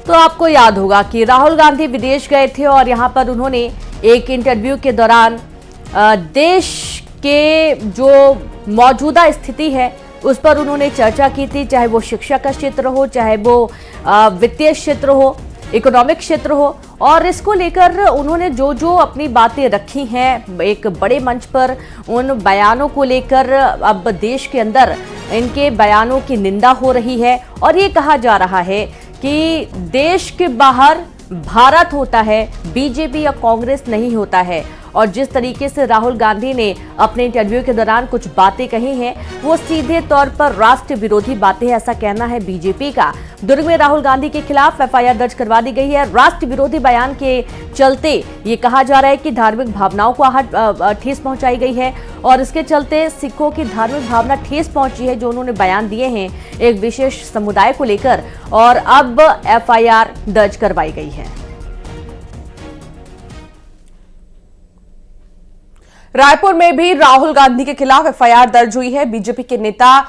तो आपको याद होगा कि राहुल गांधी विदेश गए थे और यहां पर उन्होंने एक इंटरव्यू के दौरान देश के जो मौजूदा स्थिति है उस पर उन्होंने चर्चा की थी, चाहे वो शिक्षा का क्षेत्र हो, चाहे वो वित्तीय क्षेत्र हो, इकोनॉमिक क्षेत्र हो। और इसको लेकर उन्होंने जो जो अपनी बातें रखी हैं एक बड़े मंच पर, उन बयानों को लेकर अब देश के अंदर इनके बयानों की निंदा हो रही है और ये कहा जा रहा है कि देश के बाहर भारत होता है, बीजेपी या कांग्रेस नहीं होता है। और जिस तरीके से राहुल गांधी ने अपने इंटरव्यू के दौरान कुछ बातें कही हैं वो सीधे तौर पर राष्ट्र विरोधी बातें, ऐसा कहना है बीजेपी का। दुर्ग में राहुल गांधी के खिलाफ एफआईआर दर्ज करवा दी गई है। राष्ट्र विरोधी बयान के चलते ये कहा जा रहा है कि धार्मिक भावनाओं को ठेस पहुंचाई गई है और इसके चलते सिखों की धार्मिक भावना ठेस पहुंची है, जो उन्होंने बयान दिए हैं एक विशेष समुदाय को लेकर, और अब एफआईआर दर्ज करवाई गई है। रायपुर में भी राहुल गांधी के खिलाफ एफआईआर दर्ज हुई है। बीजेपी के नेता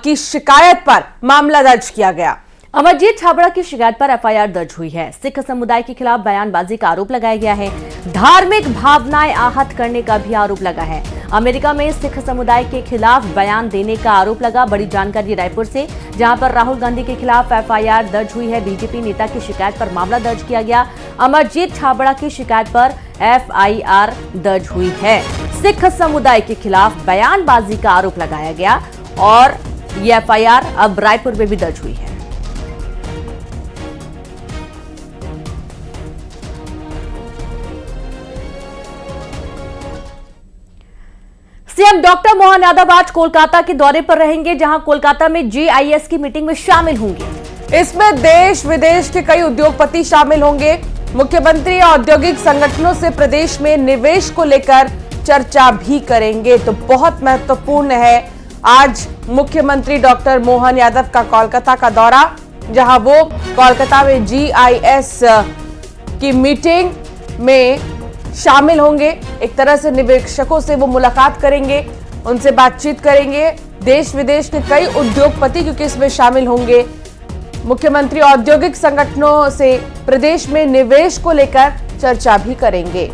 की शिकायत पर मामला दर्ज किया गया। अमरजीत छाबड़ा की शिकायत पर एफआईआर दर्ज हुई है। सिख समुदाय के खिलाफ बयानबाजी का आरोप लगाया गया है। धार्मिक भावनाएं आहत करने का भी आरोप लगा है। अमेरिका में सिख समुदाय के खिलाफ बयान देने का आरोप लगा। बड़ी जानकारी रायपुर से, जहां पर राहुल गांधी के खिलाफ एफआईआर दर्ज हुई है। बीजेपी नेता की शिकायत पर मामला दर्ज किया गया। अमरजीत छाबड़ा की शिकायत पर एफआईआर दर्ज हुई है। सिख समुदाय के खिलाफ बयानबाजी का आरोप लगाया गया और यह एफआईआर अब रायपुर में भी दर्ज हुई है। सीएम डॉक्टर मोहन यादव आज कोलकाता के दौरे पर रहेंगे, जहां कोलकाता में जीआईएस की मीटिंग में शामिल होंगे। इसमें देश विदेश के कई उद्योगपति शामिल होंगे। मुख्यमंत्री औद्योगिक संगठनों से प्रदेश में निवेश को लेकर चर्चा भी करेंगे। तो बहुत महत्वपूर्ण है आज मुख्यमंत्री डॉक्टर मोहन यादव का कोलकाता का दौरा, जहां वो कोलकाता में जीआईएस की मीटिंग में शामिल होंगे। एक तरह से निवेशकों से वो मुलाकात करेंगे, उनसे बातचीत करेंगे। देश विदेश के कई उद्योगपति क्योंकि इसमें शामिल होंगे। मुख्यमंत्री औद्योगिक संगठनों से प्रदेश में निवेश को लेकर चर्चा भी करेंगे।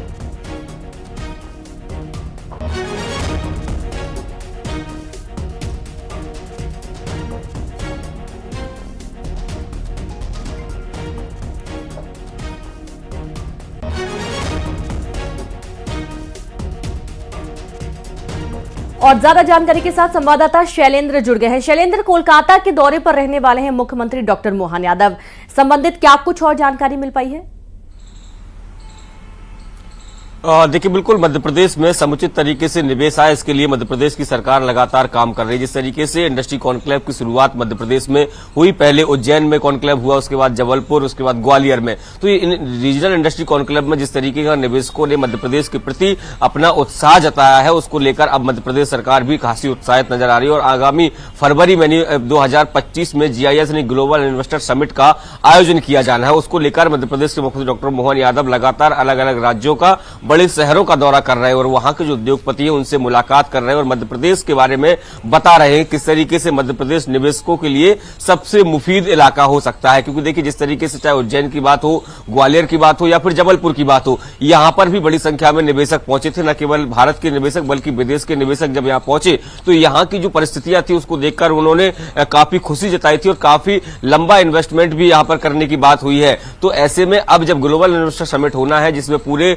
और ज्यादा जानकारी के साथ संवाददाता शैलेंद्र जुड़ गए हैं। शैलेंद्र, कोलकाता के दौरे पर रहने वाले हैं मुख्यमंत्री डॉक्टर मोहन यादव, संबंधित क्या कुछ और जानकारी मिल पाई है? देखिए, बिल्कुल मध्य प्रदेश में समुचित तरीके से निवेश आए, इसके लिए मध्य प्रदेश की सरकार लगातार काम कर रही है। जिस तरीके से इंडस्ट्री कॉन्क्लेव की शुरुआत मध्य प्रदेश में हुई, पहले उज्जैन में कॉन्क्लेव हुआ, उसके बाद जबलपुर, उसके बाद ग्वालियर में, तो ये रीजनल इंडस्ट्री कॉन्क्लेव में जिस तरीके का निवेशकों ने मध्य प्रदेश के प्रति अपना उत्साह जताया है, उसको लेकर अब मध्य प्रदेश सरकार भी खासी उत्साहित नजर आ रही है। और आगामी फरवरी में 2025 में जीआईएस यानी ग्लोबल इन्वेस्टर समिट का आयोजन किया जाना है। उसको लेकर मध्य प्रदेश के मुख्यमंत्री डॉक्टर मोहन यादव लगातार अलग अलग राज्यों का, बड़े शहरों का दौरा कर रहे हैं और वहां के जो उद्योगपति हैं उनसे मुलाकात कर रहे हैं और मध्य प्रदेश के बारे में बता रहे हैं किस तरीके से मध्य प्रदेश निवेशकों के लिए सबसे मुफीद इलाका हो सकता है। क्योंकि देखिए, जिस तरीके से चाहे उज्जैन की बात हो, ग्वालियर की बात हो या फिर जबलपुर की बात हो, यहां पर भी बड़ी संख्या में निवेशक पहुंचे थे। न केवल भारत के निवेशक बल्कि विदेश के निवेशक जब यहां पहुंचे तो यहां की जो परिस्थितियां थी उसको देखकर उन्होंने काफी खुशी जताई थी और काफी लंबा इन्वेस्टमेंट भी यहां पर करने की बात हुई है। तो ऐसे में अब जब ग्लोबल इन्वेस्टर समिट होना है, जिसमें पूरे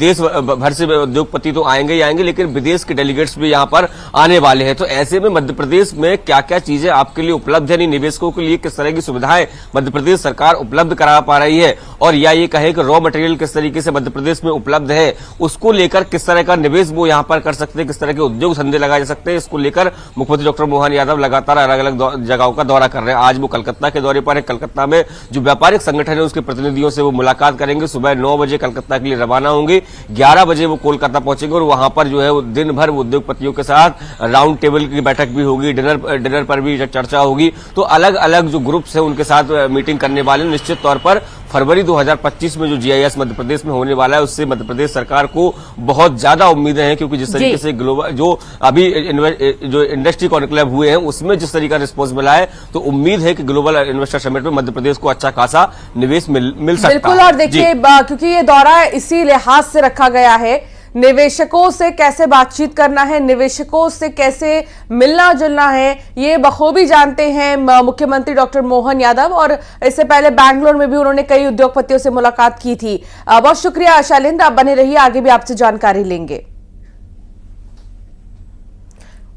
देश भर से उद्योगपति तो आएंगे ही आएंगे, लेकिन विदेश के डेलीगेट्स भी यहां पर आने वाले हैं। तो ऐसे में मध्य प्रदेश में क्या क्या चीजें आपके लिए उपलब्ध है, निवेशकों के लिए किस तरह की सुविधाएं मध्य प्रदेश सरकार उपलब्ध करा पा रही है, और या ये कहे कि रॉ मटेरियल किस तरीके से मध्य प्रदेश में उपलब्ध है, उसको लेकर किस तरह का निवेश वो यहां पर कर सकते हैं, किस तरह के उद्योग धंधे लगाए जा सकते हैं, इसको लेकर मुख्यमंत्री डॉक्टर मोहन यादव लगातार अलग अलग जगहों का दौरा कर रहे हैं। आज वो कलकत्ता के दौरे पर है। कलकत्ता में जो व्यापारिक संगठन है उसके प्रतिनिधियों से वो मुलाकात करेंगे। सुबह 9 बजे कलकत्ता के लिए रवाना होंगे, 11 बजे वो कोलकाता पहुंचेंगे और वहां पर जो है वो दिन भर उद्योगपतियों के साथ राउंड टेबल की बैठक भी होगी, डिनर पर भी चर्चा होगी। तो अलग अलग जो ग्रुप्स है उनके साथ मीटिंग करने वाले, निश्चित तौर पर फरवरी 2025 में जो जीआईएस मध्य प्रदेश में होने वाला है उससे मध्य प्रदेश सरकार को बहुत ज्यादा उम्मीदें हैं, क्योंकि जिस तरीके से ग्लोबल जो अभी जो इंडस्ट्री कॉन्क्लेव हुए हैं उसमें जिस तरीके का रिस्पॉन्स मिला है, तो उम्मीद है कि ग्लोबल इन्वेस्टर समिट में मध्य प्रदेश को अच्छा खासा निवेश मिल सकता है। बिल्कुल, और देखिए क्योंकि ये दौरा इसी लिहाज से रखा गया है, निवेशकों से कैसे बातचीत करना है, निवेशकों से कैसे मिलना जुलना है, ये बखूबी जानते हैं मुख्यमंत्री डॉक्टर मोहन यादव। और इससे पहले बैंगलोर में भी उन्होंने कई उद्योगपतियों से मुलाकात की थी। बहुत शुक्रिया शैलेंद्र, आप बने रहिए, आगे भी आपसे जानकारी लेंगे।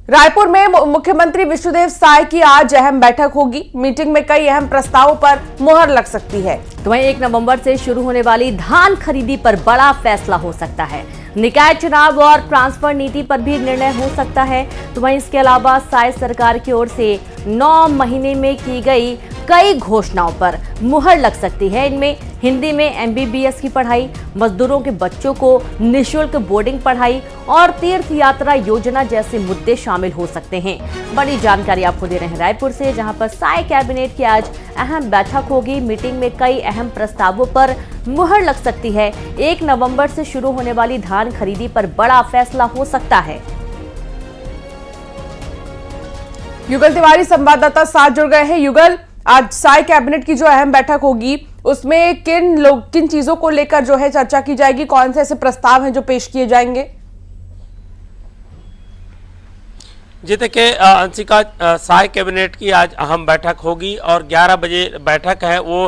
रायपुर में मुख्यमंत्री विष्णुदेव साय की आज अहम बैठक होगी। मीटिंग में कई अहम प्रस्तावों पर मुहर लग सकती है। तो वहीं 1 नवंबर से शुरू होने वाली धान खरीदी पर बड़ा फैसला हो सकता है। निकाय चुनाव और ट्रांसफर नीति पर भी निर्णय हो सकता है। तो वहीं इसके अलावा साय सरकार की ओर से 9 महीने में की गई कई घोषणाओं पर मुहर लग सकती है। इनमें हिंदी में एमबीबीएस की पढ़ाई, मजदूरों के बच्चों को निःशुल्क बोर्डिंग पढ़ाई और तीर्थ यात्रा योजना जैसे मुद्दे शामिल हो सकते हैं। बड़ी जानकारी आपको दे रहे हैं रायपुर से, जहां पर साय कैबिनेट की आज अहम बैठक होगी। मीटिंग में कई अहम प्रस्तावों पर मुहर लग सकती है। 1 नवंबर से शुरू होने वाली धान खरीदी पर बड़ा फैसला हो सकता है। युगल तिवारी संवाददाता साथ जुड़ गए हैं। युगल, आज साय कैबिनेट की जो अहम बैठक होगी उसमें किन चीजों को लेकर जो है चर्चा की जाएगी, कौन से ऐसे प्रस्ताव हैं जो पेश किए जाएंगे? जी देखिए अंशिका, साय कैबिनेट की आज अहम बैठक होगी और 11 बजे बैठक है वो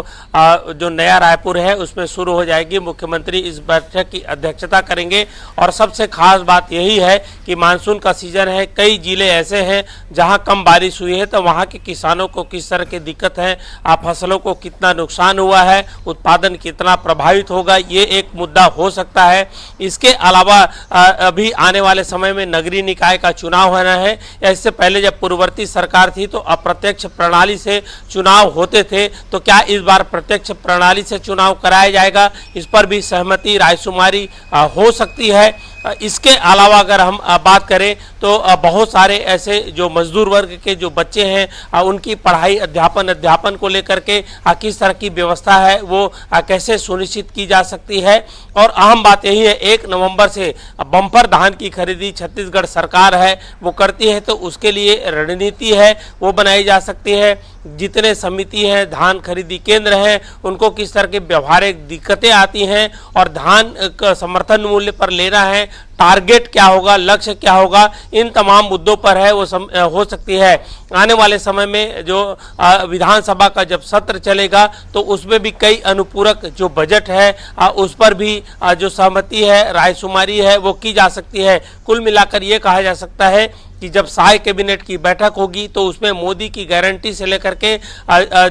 जो नया रायपुर है उसमें शुरू हो जाएगी। मुख्यमंत्री इस बैठक की अध्यक्षता करेंगे और सबसे खास बात यही है कि मानसून का सीजन है, कई जिले ऐसे हैं जहां कम बारिश हुई है, तो वहां के किसानों को किस तरह की दिक्कत है, फसलों को कितना नुकसान हुआ है, उत्पादन कितना प्रभावित होगा, ये एक मुद्दा हो सकता है। इसके अलावा अभी आने वाले समय में नगरीय निकाय का चुनाव होना है। इससे पहले जब पूर्ववर्ती सरकार थी तो अप्रत्यक्ष प्रणाली से चुनाव होते थे, तो क्या इस बार प्रत्यक्ष प्रणाली से चुनाव कराया जाएगा, इस पर भी सहमति रायशुमारी हो सकती है। इसके अलावा अगर हम बात करें तो बहुत सारे ऐसे जो मजदूर वर्ग के जो बच्चे हैं उनकी पढ़ाई अध्यापन को लेकर के किस तरह की व्यवस्था है वो कैसे सुनिश्चित की जा सकती है। और अहम बात यही है, 1 नवंबर से बम्पर धान की खरीदी छत्तीसगढ़ सरकार है वो करती है, तो उसके लिए रणनीति है वो बनाई जा सकती है। जितने समिति हैं, धान खरीदी केंद्र हैं, उनको किस तरह की व्यवहारिक दिक्कतें आती हैं और धान का समर्थन मूल्य पर लेना है, टारगेट क्या होगा, लक्ष्य क्या होगा, इन तमाम मुद्दों पर है वो हो सकती है। आने वाले समय में जो विधानसभा का जब सत्र चलेगा तो उसमें भी कई अनुपूरक जो बजट है उस पर भी जो सहमति है, रायशुमारी है वो की जा सकती है। कुल मिलाकर ये कहा जा सकता है कि जब साय कैबिनेट की बैठक होगी तो उसमें मोदी की गारंटी से लेकर के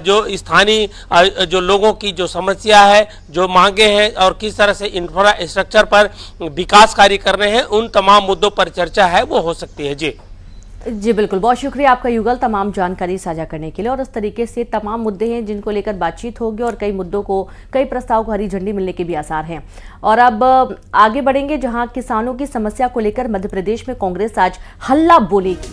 जो स्थानीय जो लोगों की जो समस्या है, जो मांगे हैं और किस तरह से इंफ्रास्ट्रक्चर पर विकास कार्य करने हैं, उन तमाम मुद्दों पर चर्चा है वो हो सकती है। जी बिल्कुल, बहुत शुक्रिया आपका युगल तमाम जानकारी साझा करने के लिए। और इस तरीके से तमाम मुद्दे हैं जिनको लेकर बातचीत होगी और कई मुद्दों को, कई प्रस्ताव को हरी झंडी मिलने के भी आसार हैं। और अब आगे बढ़ेंगे, जहां किसानों की समस्या को लेकर मध्य प्रदेश में कांग्रेस आज हल्ला बोलेगी।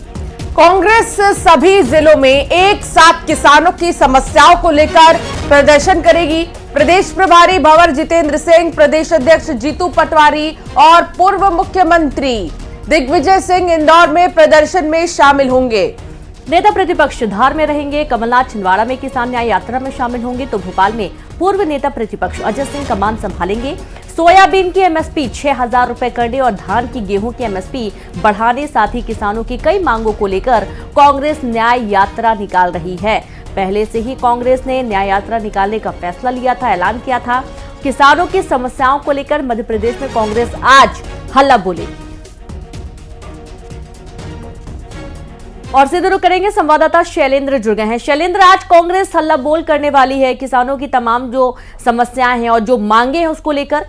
कांग्रेस सभी जिलों में एक साथ किसानों की समस्याओं को लेकर प्रदर्शन करेगी। प्रदेश प्रभारी भंवर जितेंद्र सिंह, प्रदेश अध्यक्ष जीतू पटवारी और पूर्व मुख्यमंत्री दिग्विजय सिंह इंदौर में प्रदर्शन में शामिल होंगे। नेता प्रतिपक्ष धार में रहेंगे, कमलनाथ छिंदवाड़ा में किसान न्याय यात्रा में शामिल होंगे, तो भोपाल में पूर्व नेता प्रतिपक्ष अजय सिंह कमान संभालेंगे। सोयाबीन की एमएसपी 6,000 रुपए करने और धान की, गेहूं की एमएसपी बढ़ाने, साथ ही किसानों की कई मांगों को लेकर कांग्रेस न्याय यात्रा निकाल रही है। पहले से ही कांग्रेस ने न्याय यात्रा निकालने का फैसला लिया था, ऐलान किया था। किसानों की समस्याओं को लेकर मध्य प्रदेश में कांग्रेस आज हल्ला बोलेगी। और सीधे रुक करेंगे, संवाददाता शैलेंद्र जुड़ गए हैं। शैलेंद्र, आज कांग्रेस हल्ला बोल करने वाली है किसानों की तमाम जो समस्याएं हैं और जो मांगे हैं उसको लेकर।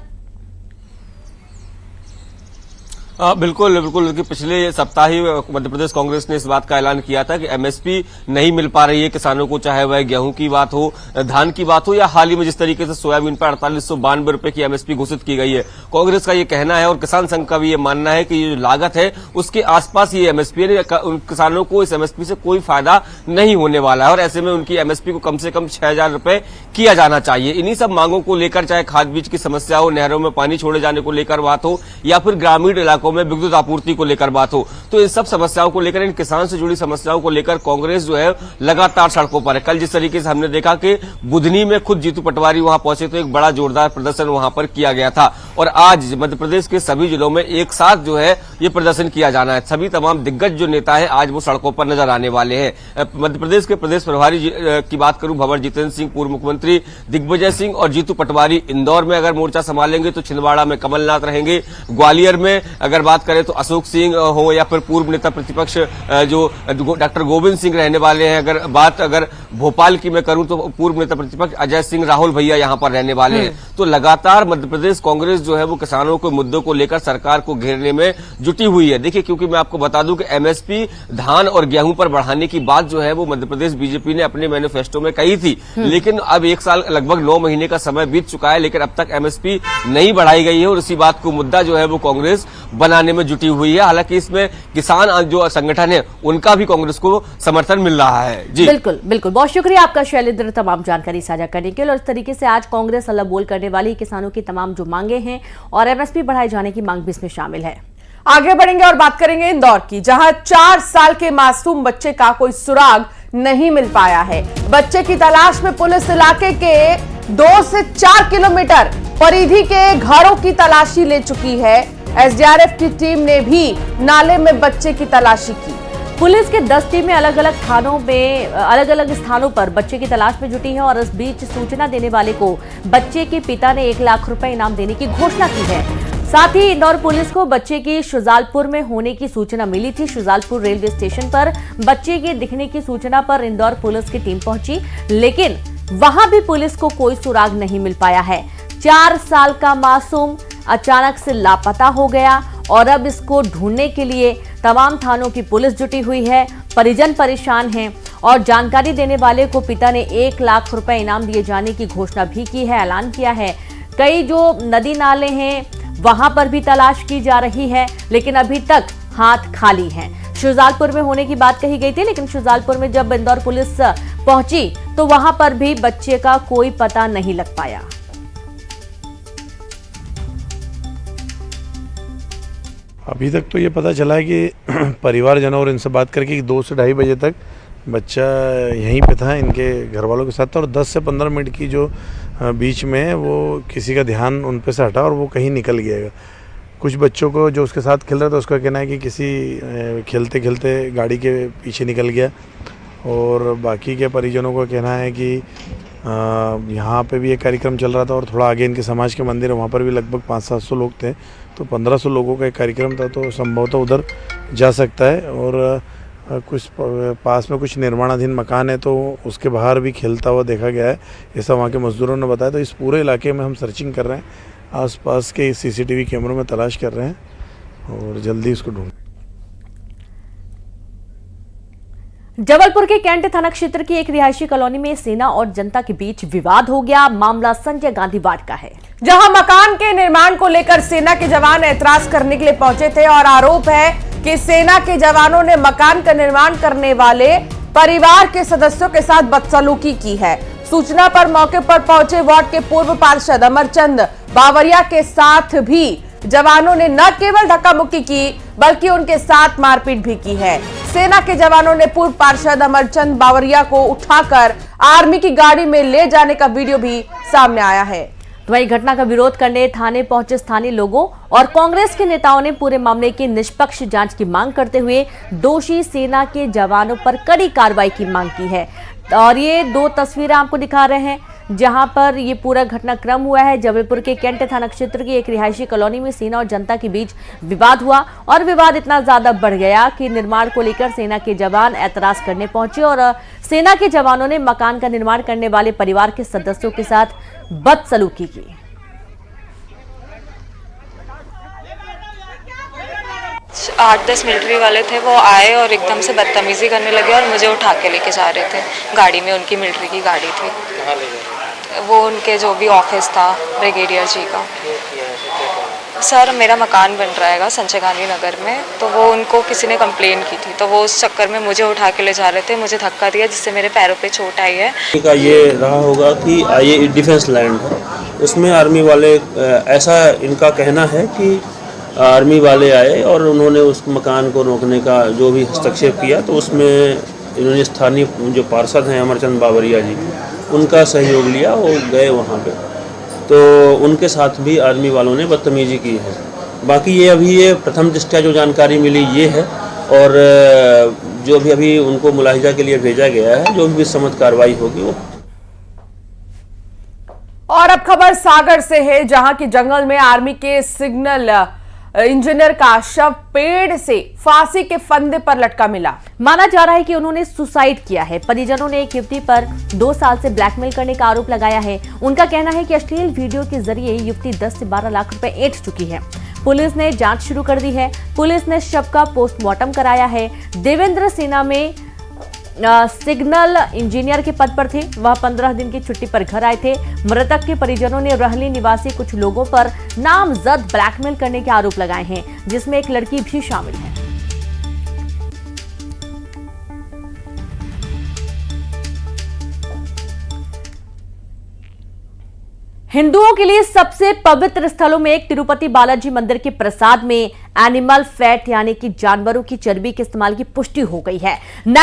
बिल्कुल बिल्कुल कि पिछले सप्ताह ही मध्य प्रदेश कांग्रेस ने इस बात का ऐलान किया था कि एमएसपी नहीं मिल पा रही है किसानों को, चाहे वह गेहूं की बात हो, धान की बात हो, या हाल ही में जिस तरीके से सोयाबीन पर 4892 रुपए की एमएसपी घोषित की गई है। कांग्रेस का ये कहना है और किसान संघ का भी ये मानना है कि ये जो लागत है उसके आसपास ये एमएसपी है, उन किसानों को इस एमएसपी से कोई फायदा नहीं होने वाला है और ऐसे में उनकी एमएसपी को कम से कम 6000 रुपए किया जाना चाहिए। इन्हीं सब मांगों को लेकर, चाहे खाद बीज की समस्या हो, नहरों में पानी छोड़े जाने को लेकर बात हो, या फिर ग्रामीण इलाकों में विद्युत आपूर्ति को लेकर बात हो, तो इन सब समस्याओं को लेकर, इन किसान से जुड़ी समस्याओं को लेकर कांग्रेस जो है लगातार सड़कों पर है। कल जिस तरीके से हमने देखा कि बुधनी में खुद जीतू पटवारी वहां पहुंचे तो एक बड़ा जोरदार प्रदर्शन वहां पर किया गया था और आज मध्य प्रदेश के सभी जिलों में एक साथ जो है ये प्रदर्शन किया जाना है। सभी तमाम दिग्गज जो नेता है आज वो सड़कों पर नजर आने वाले हैं। मध्य प्रदेश के प्रदेश प्रभारी की बात करूं, भंवर जितेंद्र सिंह, पूर्व मुख्यमंत्री दिग्विजय सिंह और जीतू पटवारी इंदौर में अगर मोर्चा संभालेंगे तो छिंदवाड़ा में कमलनाथ रहेंगे। ग्वालियर में अगर बात करें तो अशोक सिंह हो या फिर पूर्व नेता प्रतिपक्ष जो डॉक्टर गोविंद सिंह रहने वाले हैं। अगर भोपाल की मैं करूं तो पूर्व नेता प्रतिपक्ष अजय सिंह राहुल भैया यहां पर रहने वाले हैं। तो लगातार मध्य प्रदेश कांग्रेस जो है वो किसानों के मुद्दों को लेकर सरकार को घेरने में जुटी हुई है। देखिए, क्योंकि मैं आपको बता दूं कि एमएसपी धान और गेहूं पर बढ़ाने की बात जो है वो मध्य प्रदेश बीजेपी ने अपने मैनिफेस्टो में कही थी, लेकिन अब एक साल लगभग 9 महीने का समय बीत चुका है, लेकिन अब तक एमएसपी नहीं बढ़ाई गई है और इसी बात को मुद्दा जो है वो कांग्रेस बनाने में जुटी हुई है। हालांकि इसमें किसान जो संगठन है उनका भी कांग्रेस को समर्थन मिल रहा है। जी बिल्कुल बिल्कुल, बहुत शुक्रिया आपका शैलेंद्र तमाम जानकारी साझा करने के लिए। और इस तरीके से आज कांग्रेस अल्लाह बोल करने वाली किसानों की तमाम जो मांगे हैं और एमएसपी बढ़ाए जाने की मांग भी इसमें शामिल है। आगे बढ़ेंगे और बात करेंगे इंदौर की, जहां 4 साल के मासूम बच्चे का कोई सुराग नहीं मिल पाया है। बच्चे की तलाश में पुलिस इलाके के 2 से 4 किलोमीटर परिधि के घरों की तलाशी ले चुकी है। एसडीआरएफ की टीम ने भी नाले में बच्चे की तलाशी की। पुलिस के 10 टीमें अलग अलग थानों में अलग अलग स्थानों पर बच्चे की तलाश में जुटी है और इस बीच सूचना देने वाले को बच्चे के पिता ने 1 लाख रुपए इनाम देने की घोषणा की है। साथ ही इंदौर पुलिस को बच्चे की शुजालपुर में होने की सूचना मिली थी। शुजालपुर रेलवे स्टेशन पर बच्चे के दिखने की सूचना पर इंदौर पुलिस की टीम पहुंची, लेकिन वहां भी पुलिस को कोई सुराग नहीं मिल पाया है। 4 साल का मासूम अचानक से लापता हो गया और अब इसको ढूंढने के लिए तमाम थानों की पुलिस जुटी हुई है। परिजन परेशान हैं और जानकारी देने वाले को पिता ने 1 लाख रुपए इनाम दिए जाने की घोषणा भी की है, ऐलान किया है। कई जो नदी नाले हैं वहां पर भी तलाश की जा रही है, लेकिन अभी तक हाथ खाली हैं। शुजालपुर में होने की बात कही गई थी, लेकिन शुजालपुर में जब इंदौर पुलिस पहुंची तो वहां पर भी बच्चे का कोई पता नहीं लग पाया। अभी तक तो ये पता चला है कि परिवारजनों और इनसे बात करके 2 से 2:30 बजे तक बच्चा यहीं पे था इनके घर वालों के साथ, और 10 से 15 मिनट की जो बीच में है वो किसी का ध्यान उन पे से हटा और वो कहीं निकल गया। कुछ बच्चों को जो उसके साथ खेल रहा था उसका कहना है कि किसी खेलते खेलते गाड़ी के पीछे निकल गया, और बाकी के परिजनों का कहना है कि यहाँ पे भी एक कार्यक्रम चल रहा था और थोड़ा आगे इनके समाज के मंदिर है, वहाँ पर भी लगभग 500-700 लोग थे, तो 1500 लोगों का एक कार्यक्रम था, तो संभवतः उधर जा सकता है। और कुछ पास में कुछ निर्माणाधीन मकान है तो उसके बाहर भी खेलता हुआ देखा गया है, ऐसा वहाँ के मजदूरों ने बताया। तो इस पूरे इलाके में हम सर्चिंग कर रहे हैं, आसपास के सीसीटीवी कैमरों में तलाश कर रहे हैं और जल्दी इसको ढूंढ। जबलपुर के कैंट थाना क्षेत्र की एक रिहायशी कॉलोनी में सेना और जनता के बीच विवाद हो गया। मामला संजय गांधी वार्ड का है, जहां मकान के निर्माण को लेकर सेना के जवान ऐतराज करने के लिए पहुंचे थे और आरोप है कि सेना के जवानों ने मकान का निर्माण करने वाले परिवार के सदस्यों के साथ बदसलूकी की है। सूचना पर मौके पर पहुंचे वार्ड के पूर्व पार्षद अमरचंद बावरिया के साथ भी जवानों ने न केवल धक्का मुक्की की बल्कि उनके साथ मारपीट भी की है। सेना के जवानों ने पूर्व पार्षद अमरचंद बावरिया को उठाकर आर्मी की गाड़ी में ले जाने का वीडियो भी सामने आया है। तो वही घटना का विरोध करने थाने पहुंचे स्थानीय लोगों और कांग्रेस के नेताओं ने पूरे मामले की निष्पक्ष जांच की मांग करते हुए दोषी सेना के जवानों पर कड़ी कार्रवाई की मांग की है। और ये 2 तस्वीरें आपको दिखा रहे हैं जहां पर ये पूरा घटनाक्रम हुआ है। जबलपुर के कैंट थाना क्षेत्र की एक रिहायशी कॉलोनी में सेना और जनता के बीच विवाद हुआ और विवाद इतना ज्यादा बढ़ गया कि निर्माण को लेकर सेना के जवान ऐतराज करने पहुंचे और सेना के जवानों ने मकान का निर्माण करने वाले परिवार के सदस्यों के साथ बदसलूकी की। 8-10 मिलिट्री वाले थे, वो आए और एकदम से बदतमीजी करने लगे और मुझे उठा के लेके जा रहे थे गाड़ी में। उनकी मिलिट्री की गाड़ी थी। कहाँ ले गए? वो उनके जो भी ऑफिस था ब्रिगेडियर जी का। क्यों किया ऐसे? क्या कारण? सर मेरा मकान बन रहा है संजय गांधी नगर में, तो वो उनको किसी ने कंप्लेन की थी, तो वो उस चक्कर में मुझे उठा के ले जा रहे थे। मुझे धक्का दिया जिससे मेरे पैरों पे चोट आई है। का ये रहा होगा कि ये डिफेंस लैंड है, उसमें आर्मी वाले, ऐसा इनका कहना है कि आर्मी वाले आए और उन्होंने उस मकान को रोकने का जो भी हस्तक्षेप किया, तो उसमें इन्होंने स्थानीय जो पार्षद हैं अमरचंद बाबरिया जी, उनका सहयोग लिया और गए वहाँ पे, तो उनके साथ भी आर्मी वालों ने बदतमीजी की है। बाकी ये अभी ये प्रथम दृष्टया जो जानकारी मिली ये है, और जो भी अभी उनको मुलाहिजा के लिए भेजा गया है, जो भी सम्मत कार्रवाई होगी वो। और अब खबर सागर से है, जहां की जंगल में आर्मी के सिग्नल इंजीनियर का शव पेड़ से फांसी के फंदे पर लटका मिला। माना जा रहा है कि उन्होंने सुसाइड किया है। परिजनों ने एक युवती पर 2 साल से ब्लैकमेल करने का आरोप लगाया है। उनका कहना है कि अश्लील वीडियो के जरिए युवती 10 से 12 लाख रुपए ऐंठ चुकी है। पुलिस ने जांच शुरू कर दी है। पुलिस ने शव का पोस्टमार्टम कराया है। देवेंद्र सेना में सिग्नल इंजीनियर के पद पर थे। वह 15 दिन की छुट्टी पर घर आए थे। मृतक के परिजनों ने रहली निवासी कुछ लोगों पर नामजद ब्लैकमेल करने के आरोप लगाए हैं, जिसमें एक लड़की भी शामिल है। हिंदुओं के लिए सबसे पवित्र स्थलों में एक तिरुपति बालाजी मंदिर के प्रसाद में एनिमल फैट यानी कि जानवरों की चर्बी के इस्तेमाल की पुष्टि हो गई है।